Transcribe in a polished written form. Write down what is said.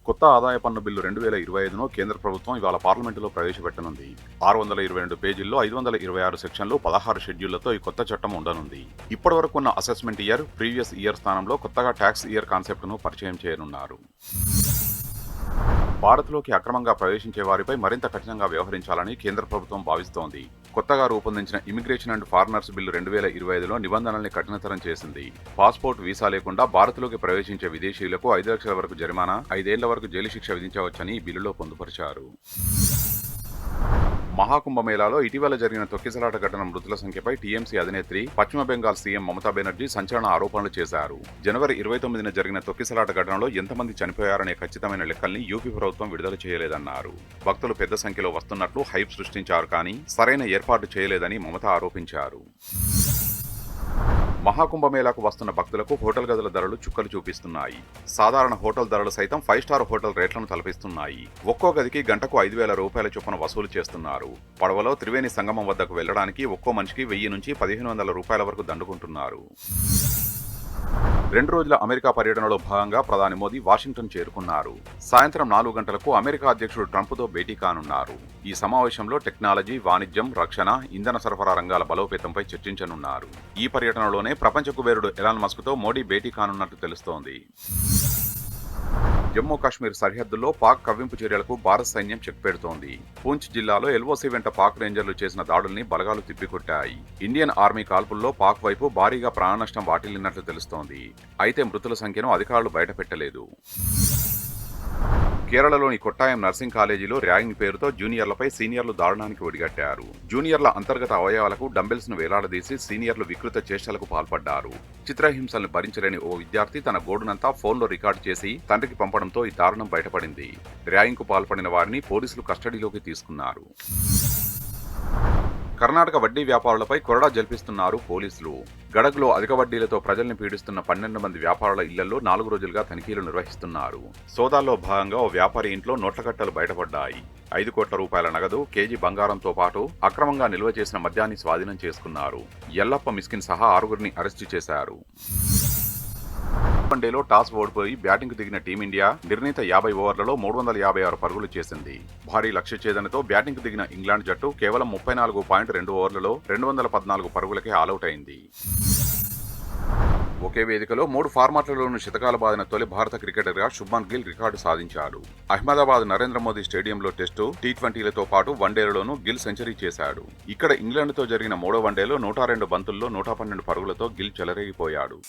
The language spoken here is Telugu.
కొత్త ఆదాయ పన్ను బిల్లు 2025ను కేంద్ర ప్రభుత్వం ఇవాళ పార్లమెంటులో ప్రవేశపెట్టనుంది. 622 పేజీల్లో 526 సెక్షన్లు 16 షెడ్యూళ్లతో ఈ కొత్త చట్టం ఉండనుంది. ఇప్పటివరకు ఉన్న అసెస్మెంట్ ఇయర్, ప్రీవియస్ ఇయర్ స్థానంలో కొత్తగా ట్యాక్స్ ఇయర్ కాన్సెప్ట్ను పరిచయం చేయనున్నారు. భారత్లోకి అక్రమంగా ప్రవేశించే వారిపై మరింత కఠినంగా వ్యవహరించాలని కేంద్ర ప్రభుత్వం భావిస్తోంది. కొత్తగా రూపొందించిన ఇమిగ్రేషన్ అండ్ ఫారినర్స్ బిల్లు 2025లో నిబంధనల్ని కఠినతరం చేసింది. పాస్పోర్ట్, వీసా లేకుండా భారత్లోకి ప్రవేశించే విదేశీయులకు 5 లక్షల వరకు జరిమానా, 5 ఏళ్ల వరకు జైలు శిక్ష విధించవచ్చని ఈ బిల్లులో పొందుపరిచారు. మహాకుంభమేళాలో ఇటీవల జరిగిన తొక్కిసలాట ఘటన మృతుల సంఖ్యపై టీఎంసీ అధినేత్రి, పశ్చిమ బెంగాల్ సీఎం మమతా బెనర్జీ సంచలన ఆరోపణలు చేశారు. జనవరి 29న జరిగిన తొక్కిసలాట ఘటనలో ఎంతమంది చనిపోయారనే ఖచ్చితమైన లెక్కల్ని యూపీ ప్రభుత్వం విడుదల చేయలేదన్నారు. భక్తులు పెద్ద సంఖ్యలో వస్తున్నట్లు హైప్ సృష్టించారు, కానీ సరైన ఏర్పాటు చేయలేదని మమతా ఆరోపించారు. మహాకుంభమేళాకు వస్తున్న భక్తులకు హోటల్ గదుల ధరలు చుక్కలు చూపిస్తున్నాయి. సాధారణ హోటల్ ధరలు సైతం 5 స్టార్ హోటల్ రేట్లను తలపిస్తున్నాయి. ఒక్కో గదికి గంటకు 5,000 రూపాయల చొప్పున వసూలు చేస్తున్నారు. పడవలో త్రివేణి సంగమం వద్దకు వెళ్లడానికి ఒక్కో మనిషికి 1000 నుంచి 1,500 రూపాయల వరకు దండుకుంటున్నారు. 2 రోజుల అమెరికా పర్యటనలో భాగంగా ప్రధాని మోదీ వాషింగ్టన్ చేరుకున్నారు. సాయంత్రం 4 గంటలకు అమెరికా అధ్యక్షుడు ట్రంప్తో భేటీ కానున్నారు. ఈ సమావేశంలో టెక్నాలజీ, వాణిజ్యం, రక్షణ, ఇంధన సరఫరా రంగాల బలోపేతంపై చర్చించనున్నారు. ఈ పర్యటనలోనే ప్రపంచ కుబేరుడు ఎలాన్ మస్క్తో మోడీ భేటీ కానున్నట్టు తెలుస్తోంది. జమ్మూ కాశ్మీర్ సరిహద్దుల్లో పాక్ కవ్వింపు చర్యలకు భారత సైన్యం చెక్ పెడుతోంది. పూంచ్ జిల్లాలో ఎల్ఓసీ వెంట పాక్ రేంజర్లు చేసిన దాడుల్ని బలగాలు తిప్పికొట్టాయి. ఇండియన్ ఆర్మీ కాల్పుల్లో పాక్ వైపు భారీగా ప్రాణనష్టం వాటిల్లినట్లు తెలుస్తోంది. అయితే మృతుల సంఖ్యను అధికారులు బయటపెట్టలేదు. కేరళలోని కొట్టాయం నర్సింగ్ కాలేజీలో ర్యాగింగ్ పేరుతో జూనియర్లపై సీనియర్లు దారుణానికి ఒడిగట్టారు. జూనియర్ల అంతర్గత అవయవాలకు డంబెల్స్ ను వేలాడదీసి సీనియర్లు వికృత చేష్టలకు పాల్పడ్డారు. చిత్రహింసలను భరించలేని ఓ విద్యార్థి తన గోడునంతా ఫోన్లో రికార్డు చేసి తండ్రికి పంపడంతో ఈ దారుణం బయటపడింది. ర్యాగింగ్ కు పాల్పడిన వారిని పోలీసులు కస్టడీలోకి తీసుకున్నారు. కర్ణాటక వడ్డీ వ్యాపారులపై కొరడా జల్పిస్తున్నారు పోలీసులు. గడగ్లో అధిక వడ్డీలతో ప్రజల్ని పీడిస్తున్న 12 మంది వ్యాపారుల ఇళ్లలో 4 రోజులుగా తనిఖీలు నిర్వహిస్తున్నారు. సోదాల్లో భాగంగా ఓ వ్యాపారి ఇంట్లో నోట్లకట్టలు బయటపడ్డాయి. 5 కోట్ల రూపాయల నగదు, కేజీ బంగారంతో పాటు అక్రమంగా నిల్వ చేసిన మద్యాన్ని స్వాధీనం చేసుకున్నారు. ఎల్లప్ప మిస్కిన్ సహా 6గురిని అరెస్టు చేశారు. వన్డేలో టాస్ ఓడిపోయి బ్యాటింగ్ దిగిన టీమిండియా నిర్ణీత 50 ఓవర్లలో 356 పరుగులు చేసింది. భారీ లక్ష్య ఛేదనతో బ్యాటింగ్ దిగిన ఇంగ్లాండ్ జట్టు కేవలం 34.2 ఓవర్లలో 214 పరుగులకే ఆలౌట్ అయింది. ఒకే వేదికలో 3 ఫార్మాట్లలోనూ శతకాలు బాదిన తొలి భారత క్రికెటర్గా శుభ్మన్ గిల్ రికార్డు సాధించాడు. అహ్మదాబాద్ నరేంద్ర మోదీ స్టేడియంలో టెస్టు, టీ20లతో పాటు వన్డేలలోనూ గిల్ సెంచరీ చేశాడు. ఇక్కడ ఇంగ్లాండ్తో జరిగిన 3వ వన్డేలో 102 బంతుల్లో 112 పరుగులతో గిల్ చెలరేగిపోయాడు.